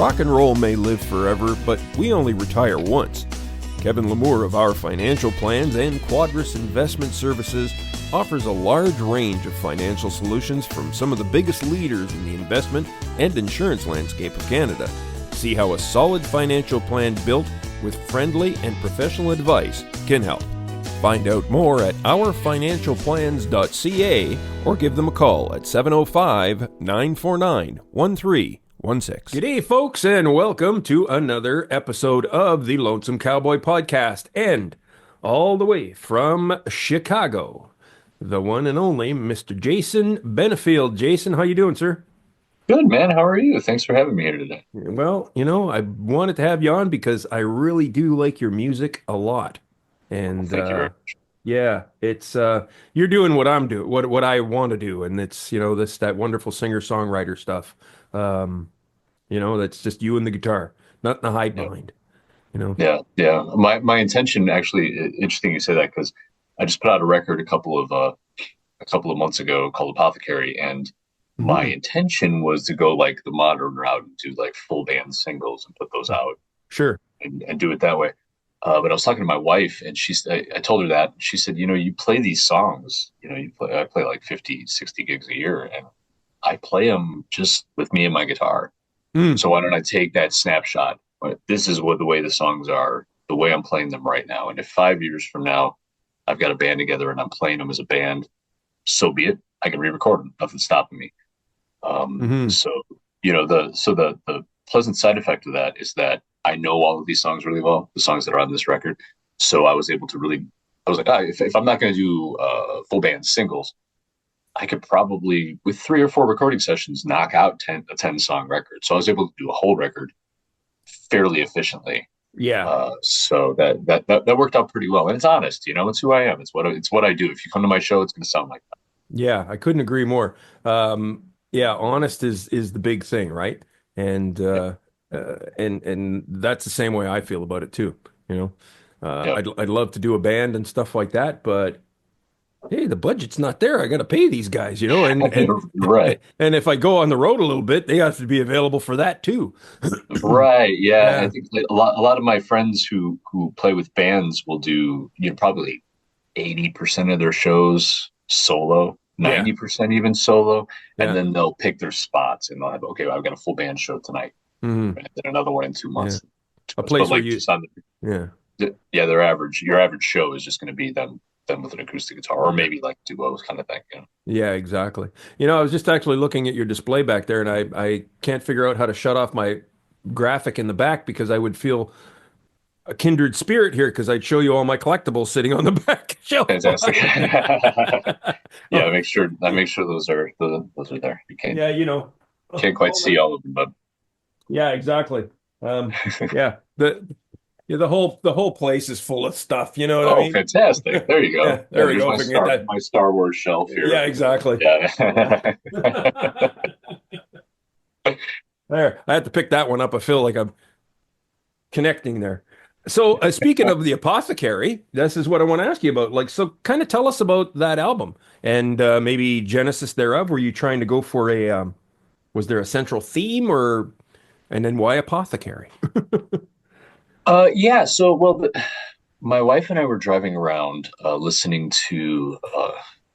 Rock and roll may live forever, but we only retire once. Kevin Lamour of Our Financial Plans and Quadris Investment Services offers a large range of financial solutions from some of the biggest leaders in the investment and insurance landscape of Canada. See how a solid financial plan built with friendly and professional advice can help. Find out more at ourfinancialplans.ca or give them a call at 705-949-1316. G'day, folks, and welcome to another episode of the Lonesome Cowboy Podcast. And all the way from Chicago, the one and only Mr. Jason Benefield. Jason, how you doing, sir? Good, man. How are you? Thanks for having me here today. Well, I wanted to have you on because I really do like your music a lot. And Thank you very much. yeah, it's you're doing what I'm doing, what I want to do, and it's that wonderful singer-songwriter stuff. That's just you and the guitar, nothing to hide Yeah, behind. yeah. My intention, actually, interesting you say that, because I just put out a record a couple of months ago called Apothecary, and my Mhm. intention was to go like the modern route and do like full band singles and put those out Sure. and do it that way. But I was talking to my wife, and I told her that. She said, you play these songs, I play like 50, 60 gigs a year, and I play them just with me and my guitar. Mm. So why don't I take that snapshot? This is the way the songs are, the way I'm playing them right now. And if 5 years from now I've got a band together and I'm playing them as a band, so be it. I can re-record them. Nothing's stopping me. Hmm. So the pleasant side effect of that is that I know all of these songs really well, the songs that are on this record. So I was able to I was like, if I'm not going to do full band singles, I could probably, with 3 or 4 recording sessions, knock out a 10 song record. So I was able to do a whole record fairly efficiently. Yeah. So that worked out pretty well, and it's honest. It's who I am. It's what I do. If you come to my show, it's going to sound like that. Yeah, I couldn't agree more. Yeah, honest is the big thing, right? And and that's the same way I feel about it too. Yeah, I'd love to do a band and stuff like that, but hey, the budget's not there. I got to pay these guys, and right, and if I go on the road a little bit, they have to be available for that too. right. Yeah, I Yeah, think like a lot of my friends who play with bands will do probably 80% of their shows solo, yeah, 90% even solo, and yeah. then they'll pick their spots and they'll have, okay, I've got a full band show tonight, Hmm. and then another one in two Yeah, months. a But place where like you, just on yeah, yeah, your average show is just going to be them with an acoustic guitar or maybe like duos kind of thing. yeah, exactly. I was just actually looking at your display back there, and I can't figure out how to shut off my graphic in the back because I would feel a kindred spirit here because I'd show you all my collectibles sitting on the back shelf. Fantastic. Yeah, Oh, make sure those are there. You yeah, can't quite all my, see all of them, but yeah, exactly. Yeah, the whole place is full of stuff. You know what I oh, mean? fantastic. There you Yeah, go. there Yeah, we there's go. If I can get that. my Star Wars shelf Yeah, here. exactly. Yeah. There, I had to pick that one up. I feel like I'm connecting there. So, speaking of the Apothecary, this is what I want to ask you about. So kind of tell us about that album and maybe genesis thereof. Were you trying to go for was there a central theme and then why Apothecary? Yeah, so my wife and I were driving around listening to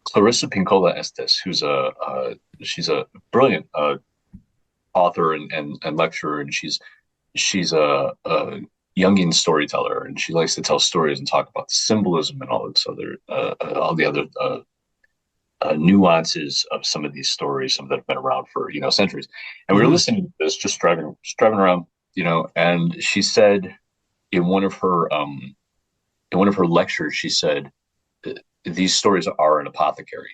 Clarissa Pinkola Estes, who's she's a brilliant author and lecturer, and she's a Jungian storyteller, and she likes to tell stories and talk about the symbolism and all the other nuances of some of these stories, some that have been around for centuries. And we were Hmm. listening to this just driving around, and she said in one of her lectures, she said these stories are an apothecary.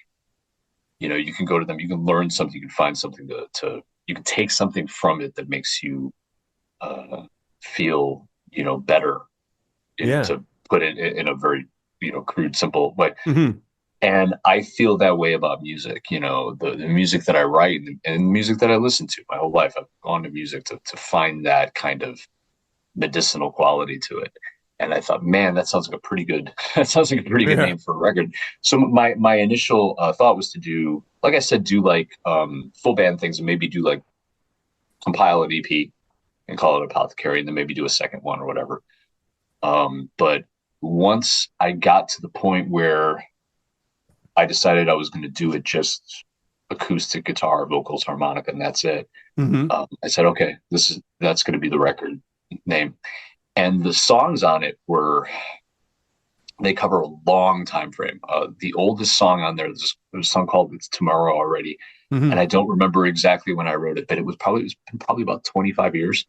You can go to them, you can learn something, you can find something to you can take something from it that makes you feel better, Yeah. to put it in a very crude, simple way. Hmm. And I feel that way about music. The music that I write and music that I listen to my whole life. I've gone to music to find that kind of medicinal quality to it. And I thought, man, that sounds like a pretty good that sounds like a pretty good Yeah. name for a record. So my initial thought was to do, like I said, do like full band things and maybe do like compile an EP and call it Apothecary, and then maybe do a second one or whatever. But once I got to the point where I decided I was going to do it just acoustic guitar, vocals, harmonica, and that's it. Hmm. I said, okay, that's going to be the record name. And the songs on it they cover a long time frame. The oldest song on there's a song called "It's Tomorrow Already," and Hmm. I don't remember exactly when I wrote it, but it's been probably about 25 years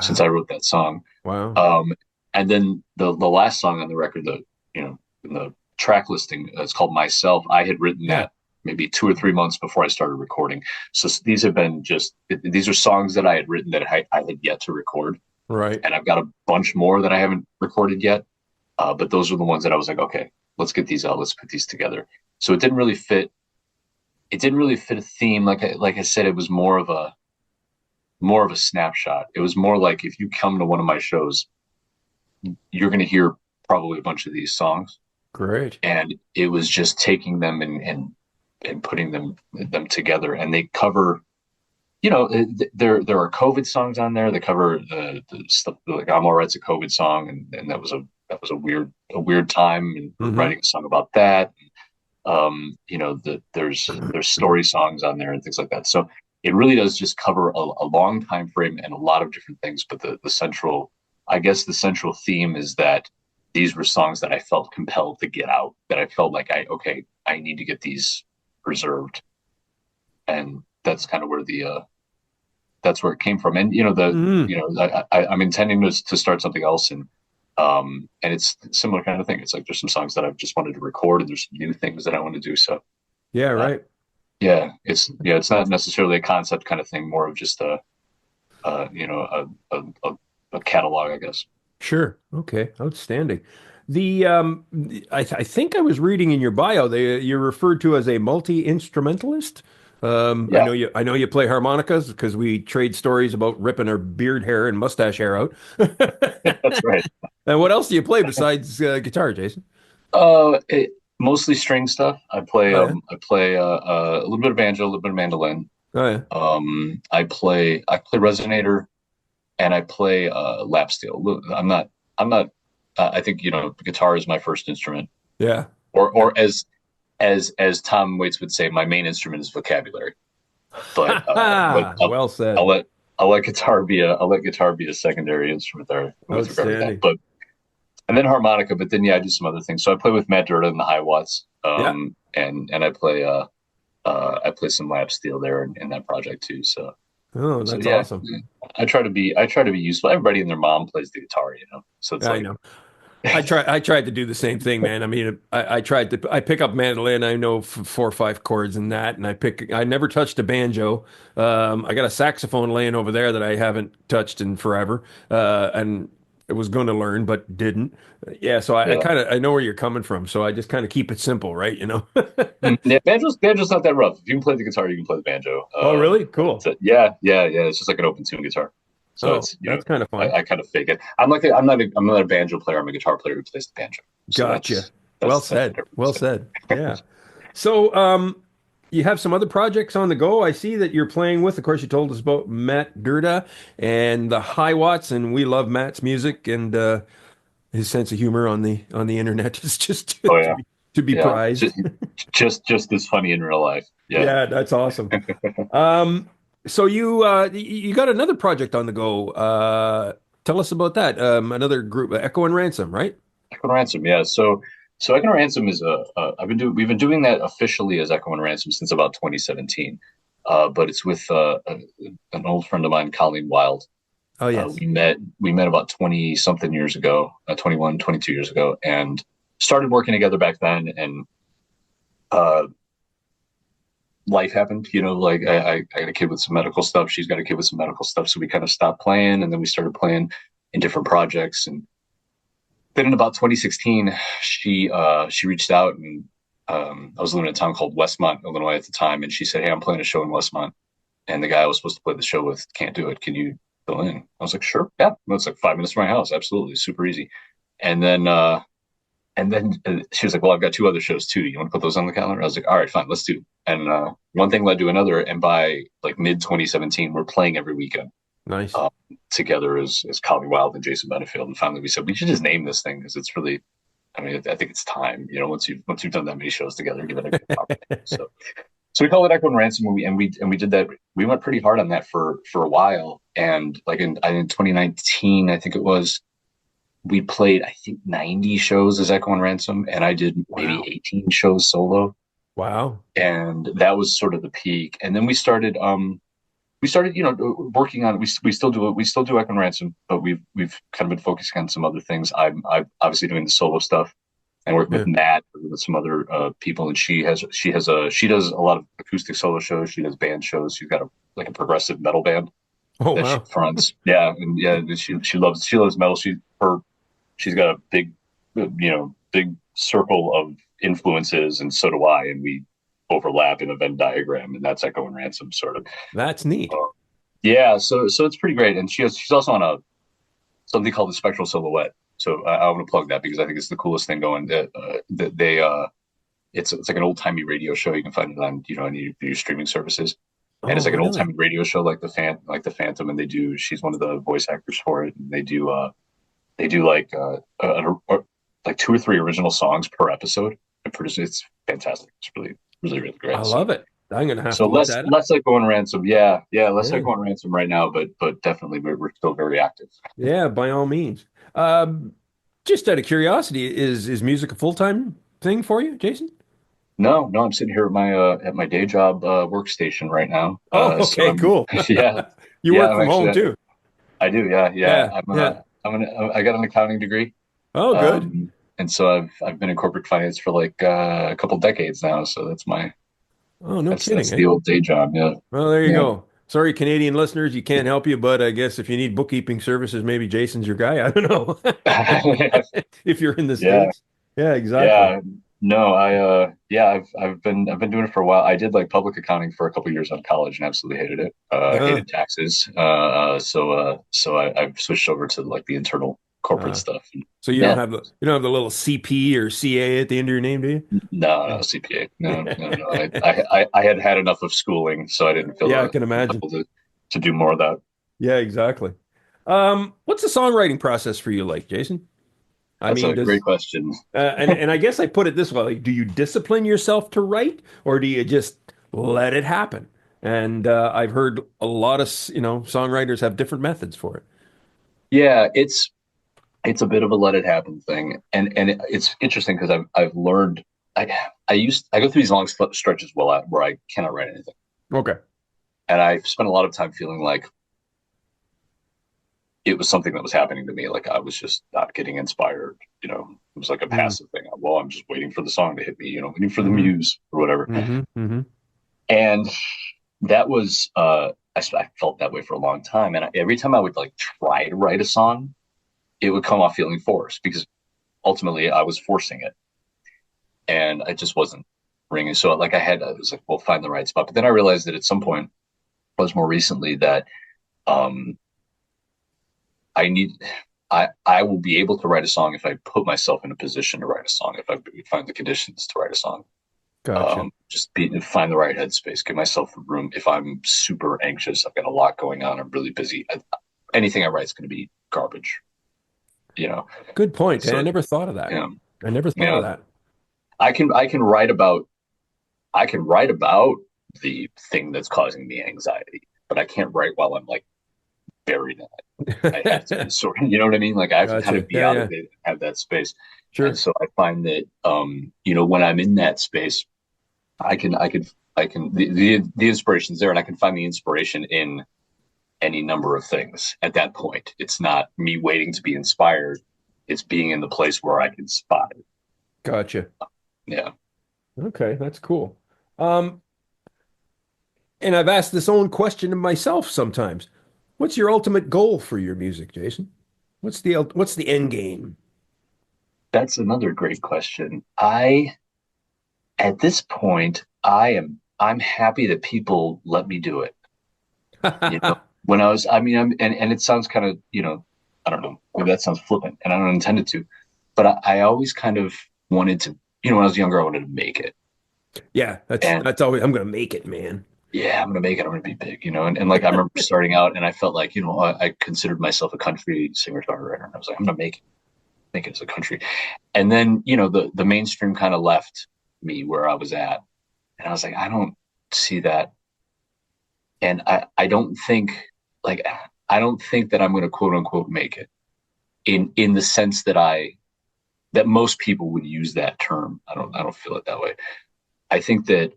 since I Wow. wrote that song. Wow. Um, and then the last song on the record, in the track listing, it's called "Myself." I had written Yeah. that maybe 2 or 3 months before I started recording. So these are songs that I had written that I had yet to record, Right. and I've got a bunch more that I haven't recorded yet. But those are the ones that I was like, okay, let's get these out. Let's put these together. So it didn't really fit. It didn't really fit a theme. Like I said, it was more of a snapshot. It was more like if you come to one of my shows, you're going to hear probably a bunch of these songs, Great. and it was just taking them and putting them together. And they cover, there are COVID songs on there. They cover the stuff like "I'm All Right's" a COVID song, and that was a weird time and Hmm. writing a song about that. There's story songs on there and things like that. So it really does just cover a long time frame and a lot of different things. But I guess the central theme is that these were songs that I felt compelled to get out, that I felt like I need to get these preserved. And that's where it came from. And, Hmm. I'm intending to start something else, and it's a similar kind of thing. It's like there's some songs that I've just wanted to record, and there's some new things that I want to do. So Yeah, uh, right. it's not necessarily a concept kind of thing, more of just a catalog, I guess. Sure. Okay. Outstanding. I think I was reading in your bio you're referred to as a multi-instrumentalist. Yeah, I know you play harmonicas because we trade stories about ripping our beard hair and mustache hair out. that's right. And what else do you play besides guitar, Jason? Mostly string stuff. Oh yeah. I play a little bit of banjo, a little bit of mandolin. Oh yeah. I play resonator, and I play lap steel. I think guitar is my first instrument, Yeah. Yeah. or as Tom Waits would say, my main instrument is vocabulary. But Ha ha. Well I'll said. let I'll let guitar be a secondary instrument there with regard to that. Outstanding. But and then harmonica. But then, yeah, I do some other things. So I play with Matt Durda and the High Watts, Yeah. and I play some lap steel there in that project too. Oh, So that's yeah, awesome. I try to be useful. Everybody and their mom plays the guitar, so it's I like know. I tried to do the same thing, man. I mean, I pick up mandolin. I know four or five chords in that, and I never touched a banjo. I got a saxophone laying over there that I haven't touched in forever, and I was going to learn but didn't. Yeah, so I yeah. kind of I know where you're coming from. So I just kind of keep it simple, right? You know. Yeah, banjo's not that rough. If you can play the guitar, you can play the banjo. Oh, really? Cool. Yeah. It's just like an open tune guitar. So Oh, it's that's kind of fun. I kind of fake it. I'm not a banjo player. I'm a guitar player who plays the banjo. So Gotcha. that's the Well difference. said. Yeah. So, you have some other projects on the go. I see that you're playing with, of course, you told us about Matt Durda and the High Watts, and we love Matt's music and his sense of humor on the internet is just Oh yeah, to be yeah. prized. Just as funny in real life. Yeah. Yeah, that's awesome. Um, so you got another project on the go. Tell us about that. Another group, Echo and Ransom, right? Echo and Ransom. Yeah. So Echo and Ransom is we've been doing that officially as Echo and Ransom since about 2017. But it's with an old friend of mine, Colleen Wild. Oh yes. We met about 20 something years ago, 21, 22 years ago, and started working together back then. And uh, life happened, like I got a kid with some medical stuff. She's got a kid with some medical stuff. So we kind of stopped playing, and then we started playing in different projects. And then in about 2016, she reached out, and I was living in a town called Westmont, Illinois at the time, and she said, "Hey, I'm playing a show in Westmont, and the guy I was supposed to play the show with can't do it. Can you fill in?" I was like, "Sure, yeah." It's like 5 minutes from my house, absolutely, super easy. And then she was like, "Well, I've got two other shows too. You want to put those on the calendar?" I was like, "All right, fine, let's do." And one thing led to another, and by like mid 2017, we're playing every weekend. Nice. um, together as Collie Wild and Jason Benefield. And finally, we said we should just name this thing because it's really, I mean, I think it's time. Once you've done that many shows together, give it a proper name. So we called it Echo and Ransom, and we did that. We went pretty hard on that for a while, and like in 2019, I think it was, we played I think 90 shows as Echo and Ransom, and I did maybe Wow. 18 shows solo, Wow. and that was sort of the peak. And then we started working on, we still do Echo and Ransom, but we've kind of been focusing on some other things. I'm obviously doing the solo stuff and working with Yeah. Matt, with some other people, and she does a lot of acoustic solo shows. She does band shows. She's got a progressive metal band Oh, that she wow. fronts. Yeah, and yeah, she loves metal. She's got a big circle of influences, and so do I, and we overlap in a Venn diagram, and that's Echo and Ransom sort of. That's neat. Uh, yeah, so it's pretty great, and she's also on a something called the Spectral Silhouette. So I want to plug that because I think it's the coolest thing going. That they it's like an old timey radio show. You can find it on any of your streaming services, and Oh, it's like an old really? timey radio show like the Phantom, and she's one of the voice actors for it, and they do like two or three original songs per episode and produce. It's fantastic. It's really really really I great. love So it. I'm gonna have so to look less that up. less like going ransom. Yeah, less like Yeah. going ransom right now, but definitely we're still very active. Yeah, by all means. Um, just out of curiosity, is music a full-time thing for you, Jason? No, no, I'm sitting here at my day job workstation right now. Oh, So okay, I'm cool. yeah, You yeah, work I'm from home actually too. I do, yeah. Yeah, yeah. I got an accounting degree. Oh, good. And so I've been in corporate finance for like a couple decades now. So Oh, no that's kidding, eh? the old day job. Yeah, Well, there you yeah. go. Sorry, Canadian listeners, you can't help you, but I guess if you need bookkeeping services, maybe Jason's your guy. I don't know. If you're in the Yeah, States. Yeah, exactly. yeah. No, I've been doing it for a while. I did like public accounting for a couple years out of college and absolutely hated it. Uh, Hated taxes. So I've switched over to like the internal corporate uh, stuff. so Yeah. you don't have the little CP or CA at the end of your name, do No, no, you? CPA. No, no, no. I had had enough of schooling, so I didn't feel Yeah, I can imagine. compelled to do more of that. Yeah, exactly. What's the songwriting process for you like, Jason? I That's mean, a great does question. and I guess I put it this way, like, do you discipline yourself to write or do you just let it happen? And I've heard a lot of, songwriters have different methods for it. Yeah, it's a bit of a let it happen thing, and it's interesting because I've learned. I go through these long stretches where I cannot write anything, Okay. and I've spent a lot of time feeling like it was something that was happening to me. Like I was just not getting inspired. It was like a Mm, passive thing. Well, I'm just waiting for the song to hit me. Waiting for the hmm muse or whatever. hmm And that was I felt that way for a long time. And every time I would like try to write a song, it would come off feeling forced because ultimately I was forcing it, and I just wasn't ringing. So like I was like, well, find the right spot. But then I realized that at some point, was more recently that um, I need. I will be able to write a song if I put myself in a position to write a song. If I find the conditions to write a song, Gotcha. find the right headspace, give myself the room. If I'm super anxious, I've got a lot going on, I'm really busy. Anything I write is going to be garbage. You know, Good point. I so never thought of that. yeah, I never thought of yeah. that. I can write about the thing that's causing me anxiety, but I can't write while I'm like buried in it. I have to be sort of, you know what I mean? Like I have to kind Gotcha. of be Yeah, out of yeah. it, have that space. And Sure. so I find that, when I'm in that space, the inspiration's there, and I can find the inspiration in any number of things at that point. It's not me waiting to be inspired. It's being in the place where I can spot it. Gotcha. Yeah. Okay, that's cool. Um, and I've asked this own question to myself sometimes. What's your ultimate goal for your music, Jason? What's the end game? That's another great question. At this point, I'm happy that people let me do it. When I was, I mean, and it sounds kind of, I don't know, maybe that sounds flippant, and I don't intend it to, but I always kind of wanted to, when I was younger, I wanted to make it, Yeah, and that's always I'm gonna make it, man. yeah, I'm gonna make it. I'm gonna be big, you know. And like I remember starting out, and I felt like, you know, I considered myself a country singer songwriter, and I was like, I'm gonna make it as a country. And then, you know, the mainstream kind of left me where I was at, and I was like, I don't see that, and I don't think like I don't think that I'm gonna quote unquote make it in the sense that that most people would use that term. I don't feel it that way. I think that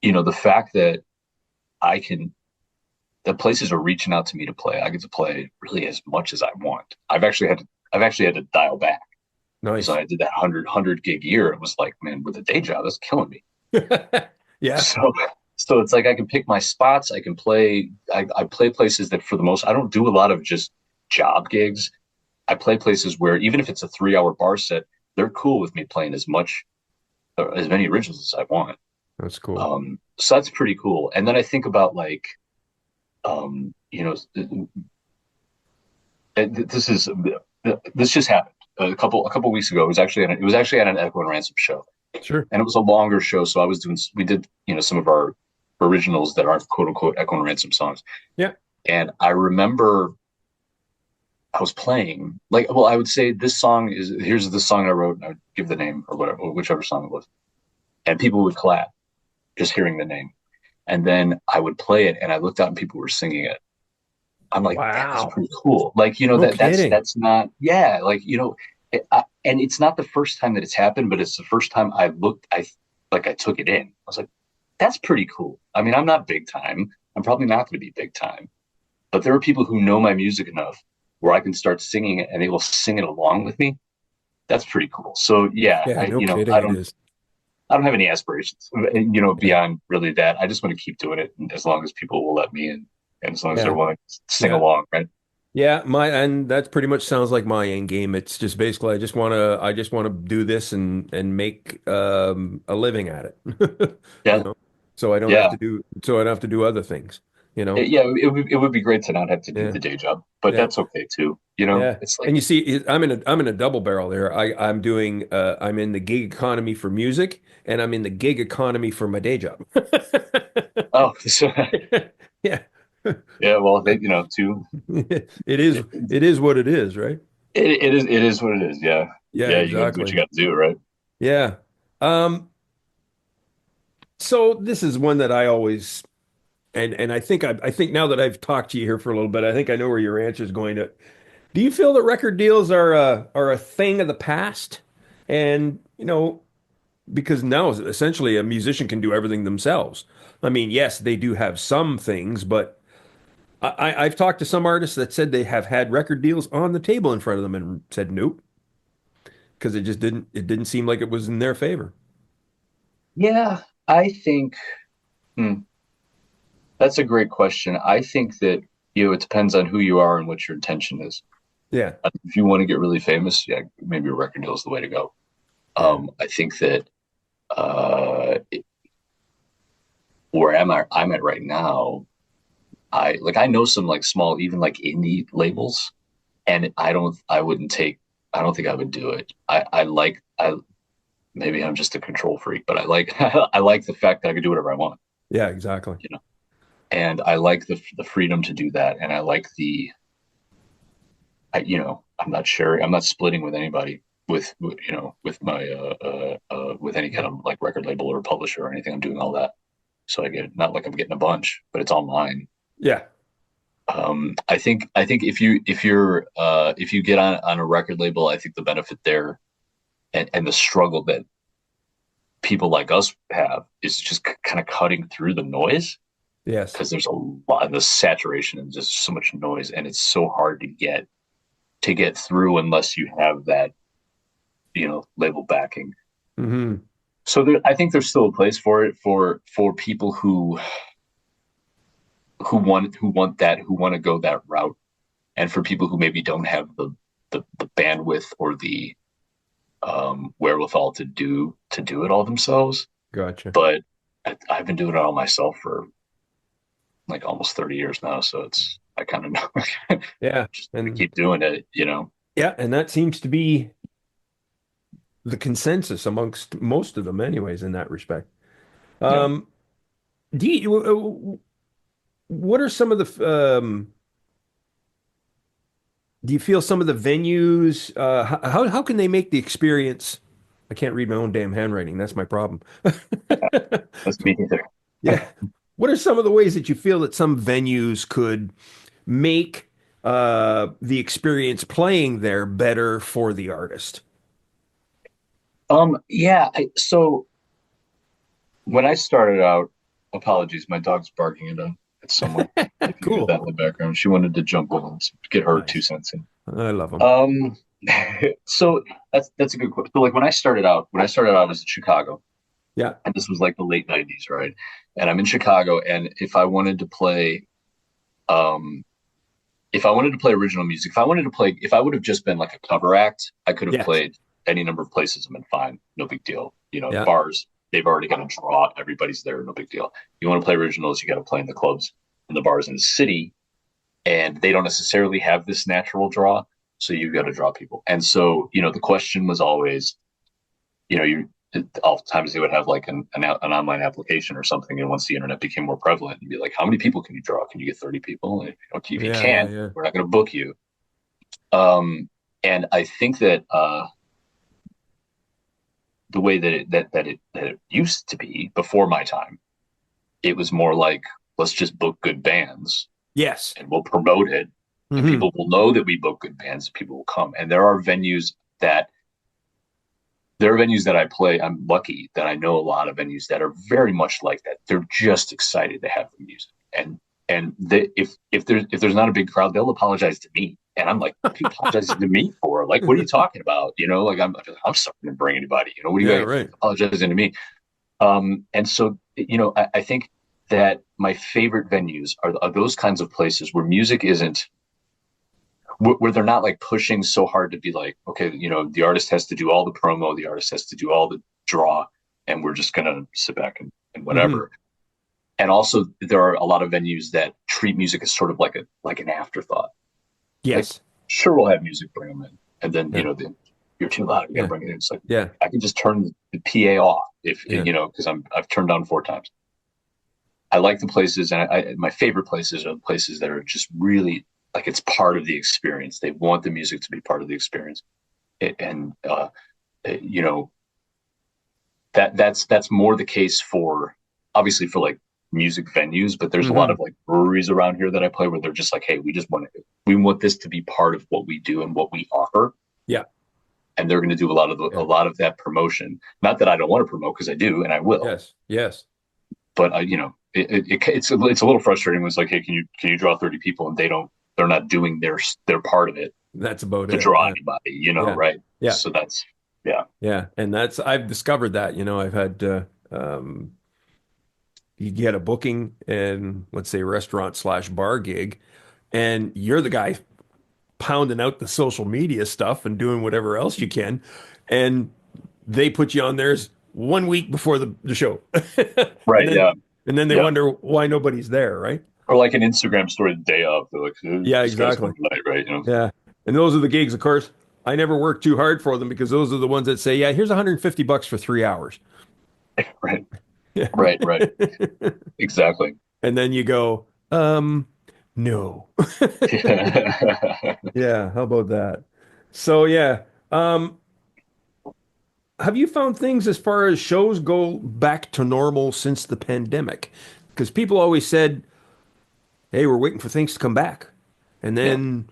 you know, the fact that I can the places are reaching out to me to play. I get to play really as much as I want. I've actually had to dial back because Nice. I did that hundred gig year. It was like, man, with a day job, that's killing me. Yeah. So so it's like I can pick my spots. I can play. I play places that for the most. I don't do a lot of just job gigs. I play places where even if it's a 3 hour bar set, they're cool with me playing as many originals as I want. That's cool. So that's pretty cool. And then I think about like you know, this just happened a couple weeks ago. It was actually at an Echo and Ransom show, Sure. and it was a longer show. So we did, you know, some of our originals that aren't quote unquote Echo and Ransom songs. Yeah. And I remember I was playing like, well, I would say this song is here's the song I wrote, and I would give the name or whatever, or whichever song it was, and people would clap just hearing the name. And then I would play it, and I looked out, and people were singing it. I'm like, that is Wow. pretty cool. Like, you know, No kidding. that's not, yeah, like, you know, and it's not the first time that it's happened, but it's the first time I took it in. I was like, that's pretty cool. I mean, I'm not big time. I'm probably not going to be big time, but there are people who know my music enough where I can start singing it and they will sing it along with me. That's pretty cool. So yeah, Yeah, no you know, kidding it is. I don't have any aspirations, you know, Yeah. beyond really that. I just want to keep doing it as long as people will let me in and as long as they're Yeah. willing to sing Yeah. along, right? Yeah, my and that pretty much sounds like my end game. It's just basically I just want to do this and make a living at it. You Yeah, know. So yeah, I don't have to do other things, you know. yeah. It would be great to not have to do Yeah. the day job, but Yeah. that's okay too. You know, Yeah. it's like, And you see I'm in a double barrel there. I'm in the gig economy for music and I'm in the gig economy for my day job. oh, so, Yeah. yeah. Well, you know, too. It, It is what it is, right? it is what it is. Yeah, Yeah, yeah. You got to do what you exactly. got to do, right? Yeah. Um, so this is one that I always and I think now that I've talked to you here for a little bit, I think I know where your answer is going to. Do you feel that record deals are a thing of the past? And you know, because now essentially a musician can do everything themselves. I mean, yes, they do have some things, but I've talked to some artists that said they have had record deals on the table in front of them and said nope, because it didn't seem like it was in their favor. Yeah, I think hmm, that's a great question. I think that, you know, it depends on who you are and what your intention is. Yeah, If you want to get really famous, yeah, maybe a record deal is the way to go. yeah, I think that uh, where I'm at right now, I know some like small, even like indie labels, and I don't think I would do it. I maybe I'm just a control freak, but I like I like the fact that I can do whatever I want, yeah, exactly. you know, and I like the freedom to do that, and I like you know, I'm not splitting with anybody you know, with my with any kind of like record label or publisher or anything. I'm doing all that, so I get not like I'm getting a bunch, but it's all mine. Yeah. I think if you get on a record label, I think the benefit there and the struggle that people like us have is just kind of cutting through the noise Yes. because there's a lot of the saturation and just so much noise, and it's so hard to get through unless you have that, you know, label backing. Hmm. So I think there's still a place for it for people who want to go that route, and for people who maybe don't have the bandwidth or the wherewithal to do it all themselves. Gotcha. But I've been doing it all myself for like almost 30 years now, so it's I kind of know Yeah. just to And keep doing it, you know. yeah, and that seems to be the consensus amongst most of them anyways in that respect. Yeah. Um, Do you, what are some of the do you feel some of the venues how can they make the experience? I can't read my own damn handwriting. That's my problem. That's me either. Yeah. What are some of the ways that you feel that some venues could make the experience playing there better for the artist? Yeah. So when I started out, apologies, my dog's barking at someone. If you hear Cool. that in the background, she wanted to jump in and get her two Nice. cents in. I love them. Um, so that's a good question. So like when I started out, I was in Chicago, Yeah. and this was like the late '90s, right? And I'm in Chicago, and um, if I wanted to play original music, if I would have just been like a cover act, I could have Yes. played any number of places and been fine, no big deal. Yeah. Bars, they've already got a draw, everybody's there, no big deal. You want to play originals, you got to play in the clubs and the bars in the city, and they don't necessarily have this natural draw, so you've got to draw people. And so, the question was always, you oftentimes they would have like an online application or something, and once the internet became more prevalent, you'd be like, how many people can you draw? Can you get 30 people? And if you Yeah. Yeah. can't, Yeah. we're not going to book you. And I think that the way that it used to be before my time, it was more like, let's just book good bands Yes. and we'll promote it, and Hmm. people will know that we book good bands, and people will come. And there are venues that I play. I'm lucky that I know a lot of venues that are very much like that. They're just excited to have the music, if there's not a big crowd, they'll apologize to me, and I'm like, what are you apologizing to me for? Like, what are you talking about? Like I'm sorry to bring anybody. What are you Yeah. guys Right. apologizing to me? And so I think that my favorite venues are those kinds of places where music isn't where they're not like pushing so hard to be like, okay, the artist has to do all the promo, the artist has to do all the draw, and we're just gonna sit back and Hmm. whatever. And also, there are a lot of venues that treat music as sort of like an afterthought. Like, Yes. sure, we'll have music, bring them in, and then Yeah. you're too loud, you got to Yeah. bring it in. It's like Yeah. I can just turn the PA off if Yeah. because I've turned down 4 times. I like the places, and my favorite places are the places that are just really like it's part of the experience. They want the music to be part of the experience, and you know that's more the case for obviously for like music venues, but there's a lot Hmm. of like breweries around here that I play where they're just like, hey, we want this to be part of what we do and what we offer, Yeah. and they're going to do a Yeah. lot of that promotion. Not that I don't want to promote because I do and I will, Yes. Yes. but it's a little frustrating when it's like, hey, can you draw 30 people, and they're not doing their part of it That's about to it. draw Yeah. anybody, Yeah. right? Yeah. So that's yeah, Yeah. And I've discovered that, I've had, you get a booking in, let's say, restaurant/bar gig, and you're the guy pounding out the social media stuff and doing whatever else you can. And they put you on theirs 1 week before the show. And right, then yeah, they yeah. wonder why nobody's there, right? Or like an Instagram story the day of. They're like, Yeah, this guy's exactly. coming tonight, right? Yeah. And those are the gigs, of course. I never work too hard for them because those are the ones that say, yeah, here's $150 for 3 hours. Right, Yeah. right, exactly. And then you go, no. Yeah. Yeah, how about that? So yeah. Um, have you found things as far as shows go back to normal since the pandemic? Because people always said, hey, we're waiting for things to come back. And Yeah, then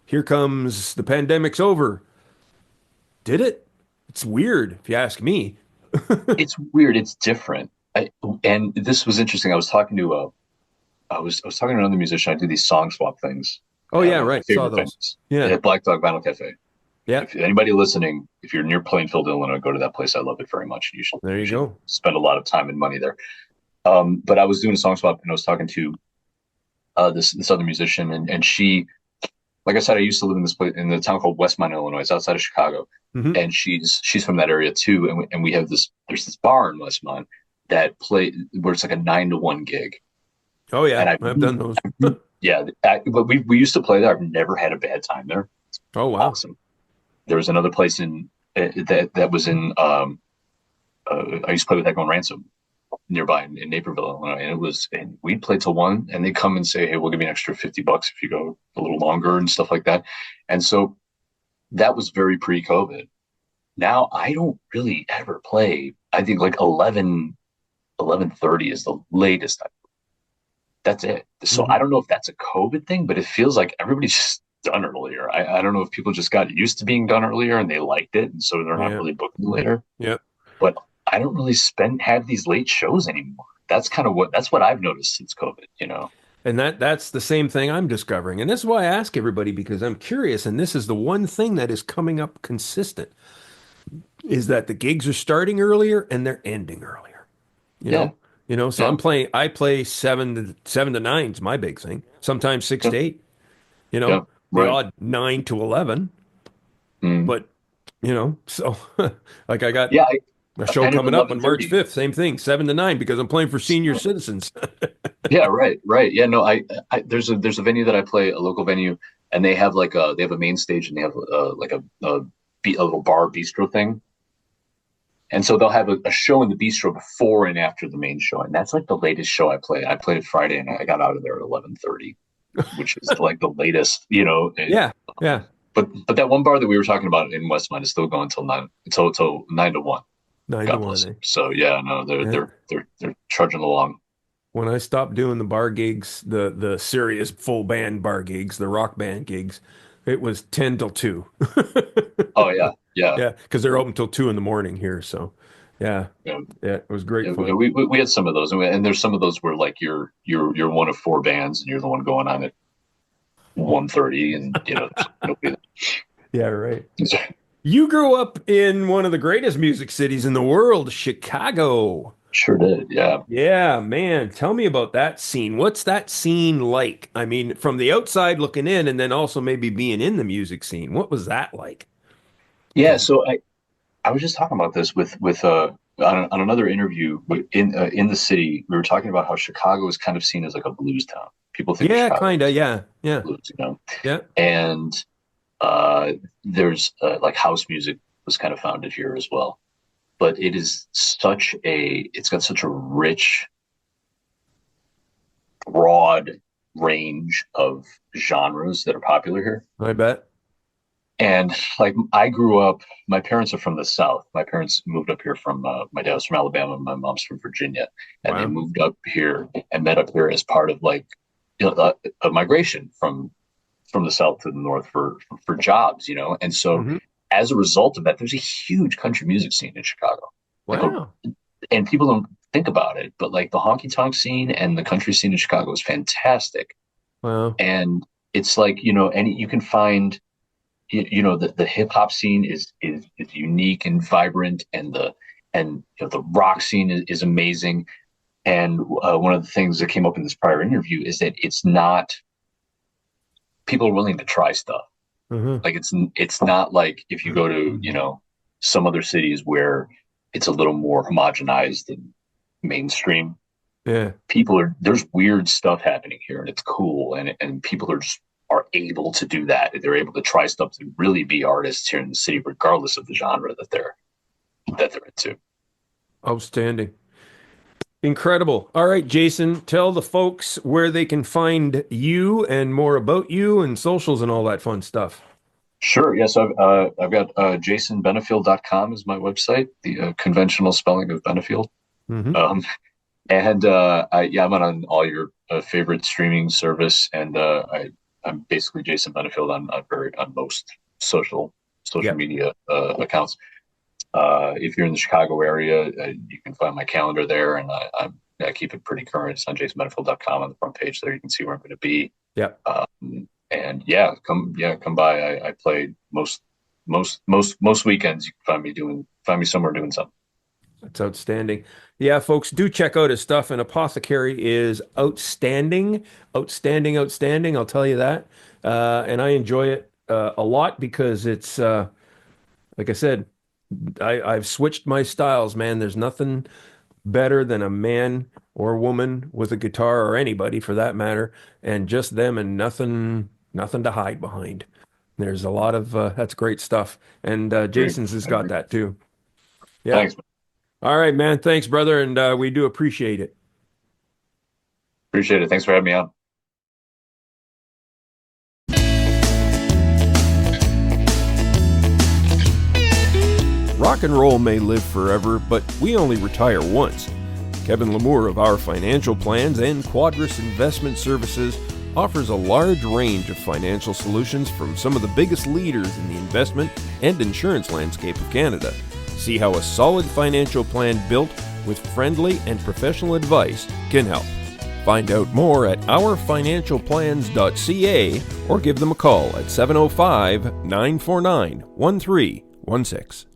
here comes the pandemic's over. Did it? It's weird, if you ask me. it's weird. It's different. And this was interesting. I was talking to another musician. I do these song swap things Oh at yeah, one of my right. Saw favorite those. venues Yeah. at Black Dog Vinyl Cafe. Yeah. If anybody listening, if you're near Plainfield, Illinois, go to that place. I love it very much. There You you should go. spend a lot of time and money there. But I was doing a song swap, and I was talking to this other musician, and she, like I said, I used to live in this place in the town called Westmont, Illinois. It's outside of Chicago, Hmm. and she's from that area too. And we have there's this bar in Westmont that play where it's like a 9-to-1 gig, Oh and yeah, I've done those. yeah, but we used to play there. I've never had a bad time there. Oh wow. Awesome. There was another place in that was in I used to play with Echo and Ransom, nearby in Naperville, Illinois, and and we'd play till 1, and they'd come and say, "Hey, we'll give you an extra $50 if you go a little longer," and stuff like that. And so that was very pre-COVID. Now I don't really ever play. I think like 11:30 is the latest. That's it. So I Hmm. don't know if that's a COVID thing, but it feels like everybody's just done earlier. I don't know if people just got used to being done earlier and they liked it, and so they're not Yeah. really booking later. Yeah. But I don't really have these late shows anymore. That's what I've noticed since COVID, you know. And that's the same thing I'm discovering. And this is why I ask everybody because I'm curious. And this is the one thing that is coming up consistent is that the gigs are starting earlier and they're ending earlier. You Yeah, know, so yeah, I play seven to nine is my big thing. Sometimes six yeah, to eight, yeah, the right. odd 9 to 11, Mm. but so like I got Yeah, a I show kind of coming up on March 11:30. 5th, same thing, 7 to 9 because I'm playing for senior citizens. Yeah, right, right. Yeah, no, there's a venue that I play, a local venue, and they have a main stage and they have like a little bar bistro thing. And so they'll have a show in the bistro before and after the main show, and that's like the latest show I played. I played it Friday, and I got out of there at 11:30, which is like the latest, you know. Yeah, yeah, But that one bar that we were talking about in Westmont is still going till 9, till 9 to 1. nine to God one. bless Eh? them. So yeah, no, Yeah. they're trudging along. When I stopped doing the bar gigs, the serious full band bar gigs, the rock band gigs, it was 10 till 2. Oh yeah, yeah, Yeah, because they're open till 2 in the morning here. So, yeah, yeah. yeah, it was great Yeah, fun. we had some of those, and there's some of those where like you're one of 4 bands, and you're the one going on at 1:30, and there's nobody. Yeah, right. You grew up in one of the greatest music cities in the world, Chicago. Sure did, yeah. Yeah, man, tell me about that scene. What's that scene like? I mean, from the outside looking in, and then also maybe being in the music scene. What was that like? Yeah, And so I was just talking about this on another interview in the city. We were talking about how Chicago is kind of seen as like a blues town. People think of yeah, Chicago kinda, as yeah, yeah, blues, you know. yeah. And there's like house music was kind of founded here as well. But it's got such a rich, broad range of genres that are popular here. I bet. And like I grew up, my parents are from the South. My parents moved up here my dad was from Alabama, my mom's from Virginia, and they Wow. moved up here and met up here as part of like a migration from the South to the North for jobs, you know. And so Hmm. as a result of that, there's a huge country music scene in Chicago. Like Wow. and people don't think about it, but like the honky tonk scene and the country scene in Chicago is fantastic. Wow. And it's like, and you can find the hip hop scene is unique and vibrant, and the rock scene is amazing. And one of the things that came up in this prior interview is that it's not people are willing to try stuff. Uh-huh. Like it's not like if you go to some other cities where it's a little more homogenized and mainstream. Yeah. There's weird stuff happening here, and it's cool, and people are able to do that. They're able to try stuff to really be artists here in the city, regardless of the genre that they're into. Outstanding. Incredible. All right, Jason, tell the folks where they can find you and more about you and socials and all that fun stuff. Sure. Yes, I've got jasonbenefield.com is my website, the conventional spelling of Benefield. Hmm. Um, and I'm on all your favorite streaming service, and I'm basically Jason Benefield on most social Yeah. media accounts. If you're in the Chicago area, you can find my calendar there, and I keep it pretty current. It's on jasonbenefield.com on the front page there. You can see where I'm going to be. Yeah. And come by. I play most weekends. You can find me somewhere doing something. That's outstanding. Yeah, folks, do check out his stuff. And Apothecary is outstanding, outstanding, outstanding. I'll tell you that. And I enjoy it a lot because it's, like I said, I've switched my styles, man. There's nothing better than a man or woman with a guitar or anybody for that matter, and just them and nothing to hide behind. There's a lot of that's great stuff. And Great. Jason's has I got agree. that too. Yeah. Thanks. All right, man. Thanks, brother, and we do appreciate it. Appreciate it. Thanks for having me on. Rock and roll may live forever, but we only retire once. Kevin Lamour of Our Financial Plans and Quadris Investment Services offers a large range of financial solutions from some of the biggest leaders in the investment and insurance landscape of Canada. See how a solid financial plan built with friendly and professional advice can help. Find out more at ourfinancialplans.ca or give them a call at 705 949 1316.